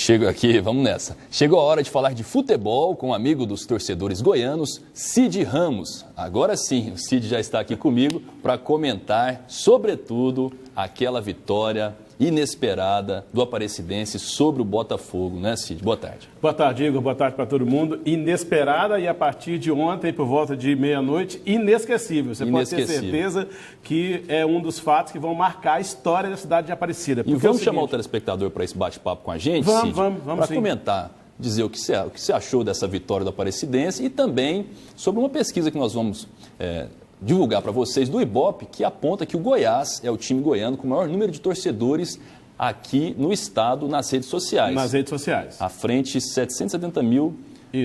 Chego aqui, vamos nessa. Chegou a hora de falar de futebol com um amigo dos torcedores goianos, Cid Ramos. Agora sim, o Cid já está aqui comigo para comentar, sobretudo, aquela vitória inesperada do Aparecidense sobre o Botafogo, né, Cid? Boa tarde. Boa tarde, Igor. Boa tarde para todo mundo. Inesperada e a partir de ontem, por volta de meia-noite, inesquecível. Você pode ter certeza que é um dos fatos que vão marcar a história da cidade de Aparecida. E vamos chamar o telespectador para esse bate-papo com a gente, Cid? Vamos para comentar, dizer o que você achou dessa vitória do Aparecidense e também sobre uma pesquisa que nós vamos divulgar para vocês do Ibope, que aponta que o Goiás é o time goiano com o maior número de torcedores aqui no estado, nas redes sociais. Nas redes sociais. À frente, 770 mil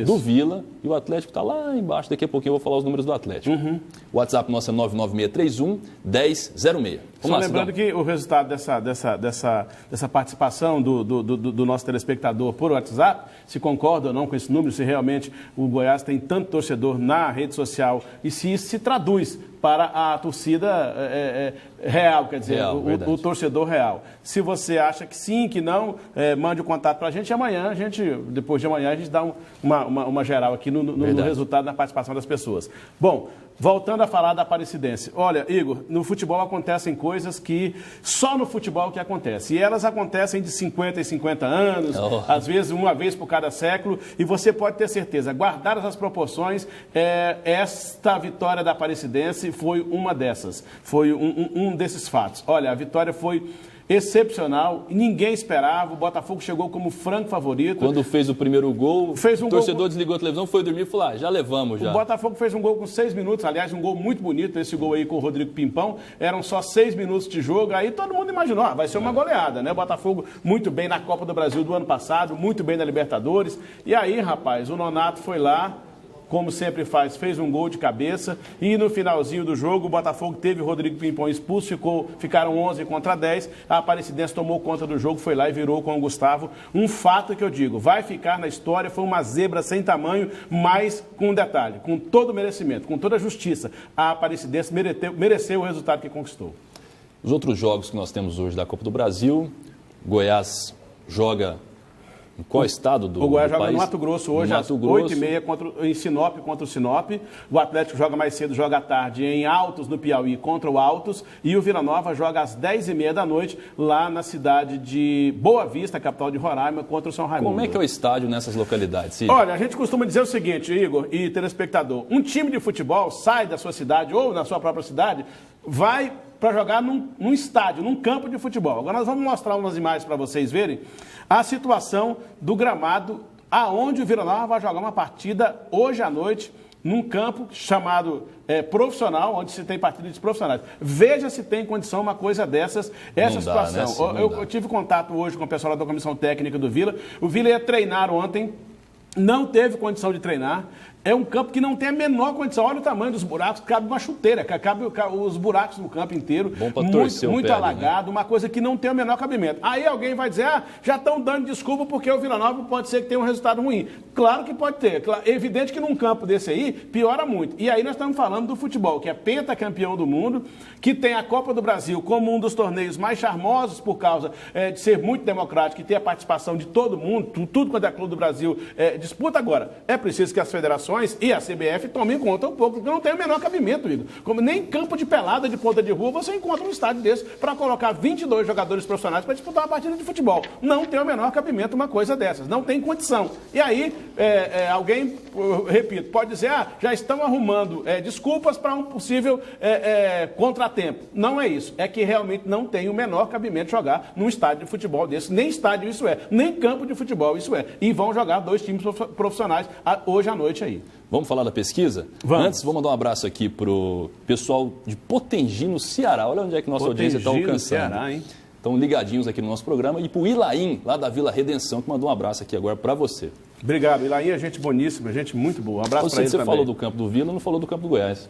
do Vila, e o Atlético está lá embaixo. Daqui a pouquinho eu vou falar os números do Atlético. O WhatsApp nosso é 99631-1006. Só lembrando que o resultado dessa participação do nosso telespectador por WhatsApp, se concorda ou não com esse número, se realmente o Goiás tem tanto torcedor na rede social e se isso se traduz para a torcida real, quer dizer, o torcedor real. Se você acha que sim, que não, mande o contato para a gente e amanhã, depois de amanhã, a gente dá uma geral aqui no resultado da participação das pessoas. Bom, voltando a falar da Aparecidense. Olha, Igor, no futebol acontecem coisas que só no futebol que acontece. E elas acontecem de 50 em 50 anos, às vezes uma vez por cada século, e você pode ter certeza, guardadas as proporções, esta vitória da Aparecidense foi uma dessas, foi um desses fatos. Olha, a vitória foi excepcional, ninguém esperava, o Botafogo chegou como franco favorito. Quando fez o primeiro gol, o torcedor desligou a televisão, foi dormir e falou, já levamos já. O Botafogo fez um gol com 6 minutos, aliás, um gol muito bonito, esse gol aí com o Rodrigo Pimpão, eram só 6 minutos de jogo, aí todo mundo imaginou, vai ser uma goleada, né? O Botafogo muito bem na Copa do Brasil do ano passado, muito bem na Libertadores, e aí, rapaz, o Nonato foi lá, como sempre faz, fez um gol de cabeça e no finalzinho do jogo o Botafogo teve o Rodrigo Pimpão expulso, ficaram 11 contra 10, a Aparecidense tomou conta do jogo, foi lá e virou com o Gustavo. Um fato que eu digo, vai ficar na história, foi uma zebra sem tamanho, mas com um detalhe, com todo o merecimento, com toda a justiça, a Aparecidense mereceu o resultado que conquistou. Os outros jogos que nós temos hoje da Copa do Brasil, Goiás joga... Em qual estado do país? O Goiás joga no Mato Grosso hoje, às 8h30 em Sinop contra o Sinop. O Atlético joga mais cedo, joga à tarde em Altos, no Piauí, contra o Altos. E o Vila Nova joga às 10h30 da noite, lá na cidade de Boa Vista, capital de Roraima, contra o São Raimundo. Como é que é o estádio nessum localidades, Cid? Olha, a gente costuma dizer o seguinte, Igor e telespectador. Um time de futebol sai da sua cidade ou na sua própria cidade, vai para jogar num estádio, num campo de futebol. Agora nós vamos mostrar umas imagens para vocês verem a situação do gramado aonde o Vila Nova vai jogar uma partida hoje à noite num campo chamado profissional, onde se tem partidas profissionais. Veja se tem condição uma coisa dessas, essa situação. Eu tive contato hoje com o pessoal da comissão técnica do Vila. O Vila ia treinar ontem, não teve condição de treinar. É um campo que não tem a menor condição. Olha o tamanho dos buracos, cabe uma chuteira, cabe os buracos no campo inteiro. Bom pra torcer muito o pé, alagado, né? Uma coisa que não tem o menor cabimento. Aí alguém vai dizer, já estão dando desculpa porque o Vila Nova pode ser que tenha um resultado ruim. Claro que pode ter. É evidente que num campo desse aí, piora muito. E aí nós estamos falando do futebol, que é pentacampeão do mundo, que tem a Copa do Brasil como um dos torneios mais charmosos por causa de ser muito democrático e ter a participação de todo mundo, tudo quanto é clube do Brasil disputa. Agora, é preciso que as federações e a CBF tomem conta um pouco, porque não tem o menor cabimento, Igor. Como nem campo de pelada de ponta de rua você encontra um estádio desse para colocar 22 jogadores profissionais para disputar uma partida de futebol. Não tem o menor cabimento uma coisa dessas, não tem condição. E aí, alguém, repito, pode dizer, já estão arrumando desculpas para um possível contratempo. Não é isso, é que realmente não tem o menor cabimento jogar num estádio de futebol desse, nem estádio isso nem campo de futebol isso E vão jogar 2 times profissionais hoje à noite aí. Vamos falar da pesquisa? Vamos. Antes, vou mandar um abraço aqui para o pessoal de Potengi, no Ceará. Olha onde é que nossa audiência está alcançando. Ceará, hein? Estão ligadinhos aqui no nosso programa. E para o Ilaim, lá da Vila Redenção, que mandou um abraço aqui agora para você. Obrigado. Ilainha é gente boníssima, gente muito boa. Um abraço para ele também. Você falou do campo do Vila, não falou do campo do Goiás.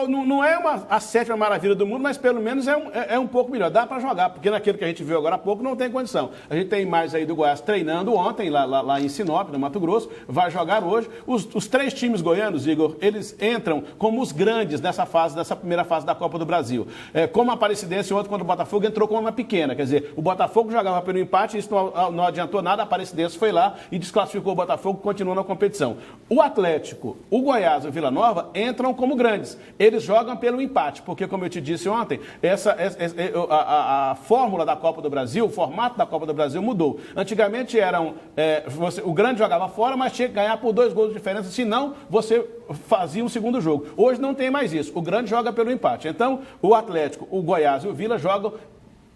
Não é a sétima maravilha do mundo, mas pelo menos é um pouco melhor. Dá para jogar, porque naquilo que a gente viu agora há pouco não tem condição. A gente tem mais aí do Goiás treinando ontem, lá em Sinop, no Mato Grosso, vai jogar hoje. Os 3 times goianos, Igor, eles entram como os grandes dessa primeira fase da Copa do Brasil. Como a Aparecidense ontem contra o Botafogo entrou como uma pequena, quer dizer, o Botafogo jogava pelo empate, isso não adiantou nada, a Aparecidense foi lá e desclassificou o Botafogo, continua na competição. O Atlético, o Goiás e o Vila Nova entram como grandes. Eles jogam pelo empate, porque, como eu te disse ontem, a fórmula da Copa do Brasil, o formato da Copa do Brasil mudou. Antigamente o grande jogava fora, mas tinha que ganhar por 2 gols de diferença, senão você fazia um segundo jogo. Hoje não tem mais isso. O grande joga pelo empate. Então, o Atlético, o Goiás e o Vila jogam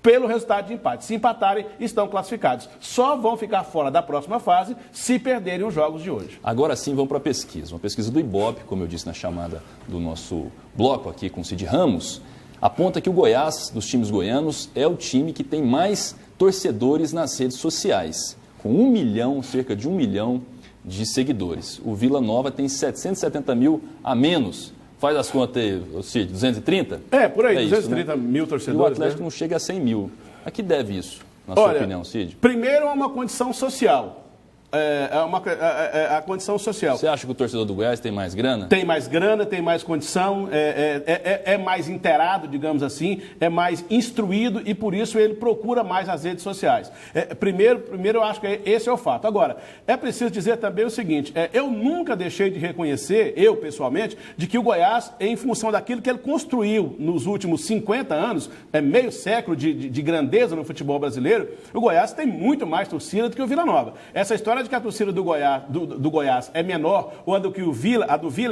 pelo resultado de empate. Se empatarem, estão classificados. Só vão ficar fora da próxima fase se perderem os jogos de hoje. Agora sim, vamos para a pesquisa. Uma pesquisa do Ibope, como eu disse na chamada do nosso bloco aqui com o Cid Ramos, aponta que o Goiás, dos times goianos, é o time que tem mais torcedores nas redes sociais, com 1 milhão, cerca de 1 milhão de seguidores. O Vila Nova tem 770 mil a menos. Faz as contas aí, Cid, 230? Por aí, 230 isso, né? mil torcedores. E o Atlético não chega a 100 mil. A que deve isso, na sua opinião, Cid? Primeiro é uma condição social. A condição social. Você acha que o torcedor do Goiás tem mais grana? Tem mais grana, tem mais condição, é mais inteirado, digamos assim, é mais instruído e por isso ele procura mais as redes sociais. Primeiro eu acho que esse é o fato. Agora, é preciso dizer também o seguinte, eu nunca deixei de reconhecer, eu pessoalmente, de que o Goiás, em função daquilo que ele construiu nos últimos 50 anos, meio século de grandeza no futebol brasileiro, o Goiás tem muito mais torcida do que o Vila Nova. Essa história de que a torcida do Goiás é menor ou a do Vila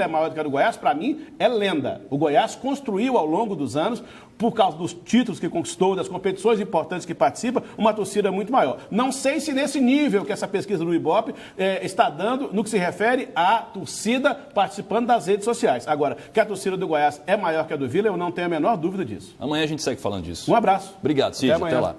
é maior do que a do Goiás, para mim, é lenda. O Goiás construiu ao longo dos anos, por causa dos títulos que conquistou, das competições importantes que participa, uma torcida muito maior. Não sei se nesse nível que essa pesquisa do Ibope está dando no que se refere à torcida participando das redes sociais. Agora, que a torcida do Goiás é maior que a do Vila, eu não tenho a menor dúvida disso. Amanhã a gente segue falando disso. Um abraço. Obrigado, Cid. Até lá.